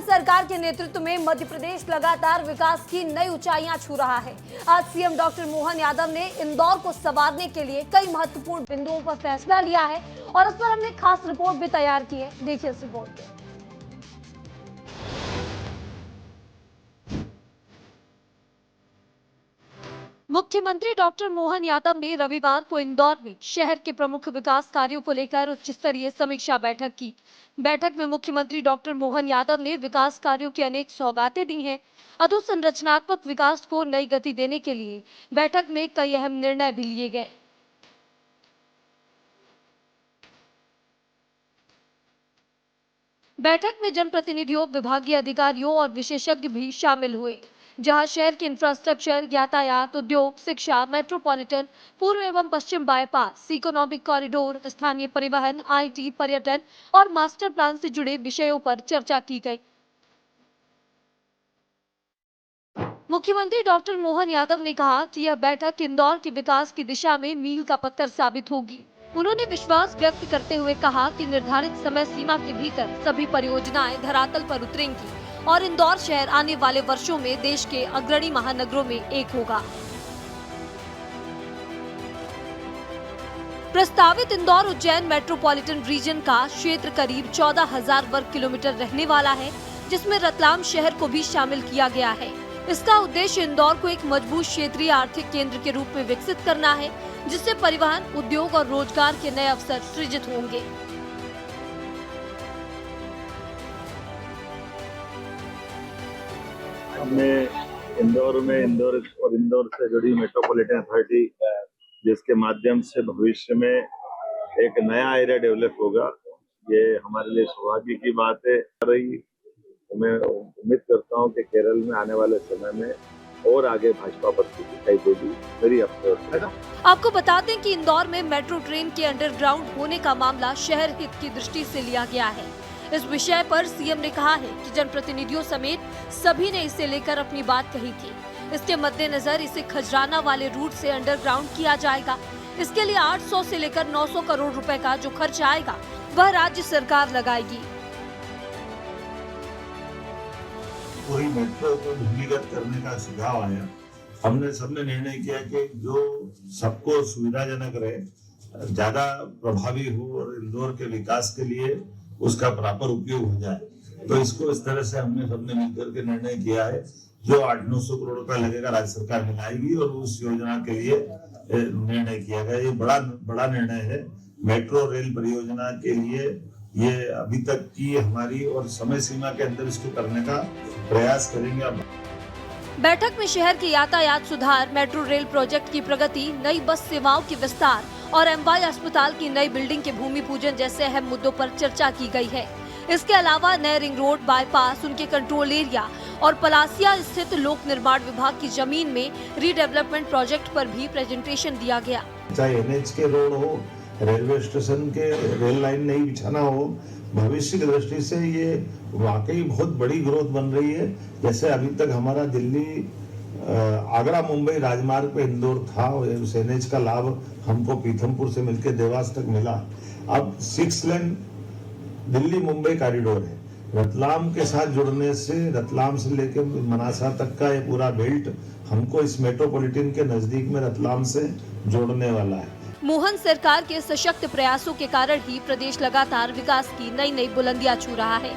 सरकार के नेतृत्व में मध्य प्रदेश लगातार विकास की नई ऊंचाइयां छू रहा है। आज सीएम डॉक्टर मोहन यादव ने इंदौर को संवारने के लिए कई महत्वपूर्ण बिंदुओं पर फैसला लिया है और इस पर हमने खास रिपोर्ट भी तैयार की है। देखिए इस रिपोर्ट को। मुख्यमंत्री डॉक्टर मोहन यादव ने रविवार को इंदौर में शहर के प्रमुख विकास कार्यों को लेकर उच्च स्तरीय समीक्षा बैठक की। बैठक में मुख्यमंत्री डॉक्टर मोहन यादव ने विकास कार्यों की अनेक सौगातें दी हैं। अधोसंरचनात्मक विकास को नई गति देने के लिए बैठक में कई अहम निर्णय भी लिए गए। बैठक में जनप्रतिनिधियों, विभागीय अधिकारियों और विशेषज्ञ भी शामिल हुए, जहां शहर के इंफ्रास्ट्रक्चर, यातायात, उद्योग, शिक्षा, मेट्रोपॉलिटन, पूर्व एवं पश्चिम बाईपास, इकोनॉमिक कॉरिडोर, स्थानीय परिवहन, आईटी, पर्यटन और मास्टर प्लान से जुड़े विषयों पर चर्चा की गई। मुख्यमंत्री डॉक्टर मोहन यादव ने कहा कि यह बैठक इंदौर के विकास की दिशा में मील का पत्थर साबित होगी। उन्होंने विश्वास व्यक्त करते हुए कहा कि निर्धारित समय सीमा के भीतर सभी परियोजनाएं धरातल पर उतरेंगी और इंदौर शहर आने वाले वर्षों में देश के अग्रणी महानगरों में एक होगा। प्रस्तावित इंदौर उज्जैन मेट्रोपॉलिटन रीजन का क्षेत्र करीब 14,000 वर्ग किलोमीटर रहने वाला है, जिसमें रतलाम शहर को भी शामिल किया गया है। इसका उद्देश्य इंदौर को एक मजबूत क्षेत्रीय आर्थिक केंद्र के रूप में विकसित करना है, जिससे परिवहन, उद्योग और रोजगार के नए अवसर सृजित होंगे। हमने इंदौर में इंदौर से जुड़ी मेट्रोपॉलिटन अथॉरिटी, जिसके माध्यम से भविष्य में एक नया एरिया डेवलप होगा, ये हमारे लिए सौभाग्य की बात है। मैं उम्मीद करता हूं कि केरल में आने वाले समय में और आगे भाजपा पत्ती दिखाई देगी। मेरी अपेक्षा। आपको बता दें कि इंदौर में मेट्रो ट्रेन के अंडरग्राउंड होने का मामला शहर हित की दृष्टि से लिया गया है। इस विषय पर सीएम ने कहा है कि जनप्रतिनिधियों समेत सभी ने इसे लेकर अपनी बात कही थी। इसके मद्देनजर इसे खजराना वाले रूट से अंडरग्राउंड किया जाएगा। इसके लिए 800 से लेकर 900 करोड़ रुपए का जो खर्च आएगा वह राज्य सरकार लगाएगी। पूरी मेट्रो को भूमिगत करने का सुझाव आया। हमने सबने निर्णय किया कि जो सबको सुविधाजनक रहे, ज्यादा प्रभावी हो और इंदौर के विकास के लिए उसका प्रॉपर उपयोग हो जाए, तो इसको इस तरह से हमने सबने मिलकर के निर्णय किया है। जो 800-900 करोड़ रुपए लगेगा राज्य सरकार मिलाएगी और उस योजना के लिए निर्णय किया गया। ये बड़ा निर्णय है मेट्रो रेल परियोजना के लिए। ये अभी तक की हमारी और समय सीमा के अंदर इसको करने का प्रयास करेंगे। बैठक में शहर के यातायात सुधार, मेट्रो रेल प्रोजेक्ट की प्रगति, नई बस सेवाओं की विस्तार और एमवाई अस्पताल की नई बिल्डिंग के भूमि पूजन जैसे अहम मुद्दों पर चर्चा की गई है। इसके अलावा नए रिंग रोड, बाईपास, उनके कंट्रोल एरिया और पलासिया स्थित लोक निर्माण विभाग की जमीन में रीडेवलपमेंट प्रोजेक्ट पर भी प्रेजेंटेशन दिया गया। चाहे एनएच के रोड हो, रेलवे स्टेशन के रेल लाइन नहीं बिछाना हो, भविष्य की दृष्टि से ये वाकई बहुत बड़ी ग्रोथ बन रही है। जैसे अभी तक हमारा दिल्ली, आगरा, मुंबई राजमार्ग पे इंदौर था, उस एनएच का लाभ हमको पीथमपुर से मिलकर देवास तक मिला। अब 6 लेन दिल्ली मुंबई कॉरिडोर है। रतलाम के साथ जुड़ने से, रतलाम से लेकर मनासा तक का ये पूरा बेल्ट हमको इस मेट्रोपॉलिटन के नजदीक में रतलाम से जोड़ने वाला है। मोहन सरकार के सशक्त प्रयासों के कारण ही प्रदेश लगातार विकास की नई बुलंदियां छू रहा है।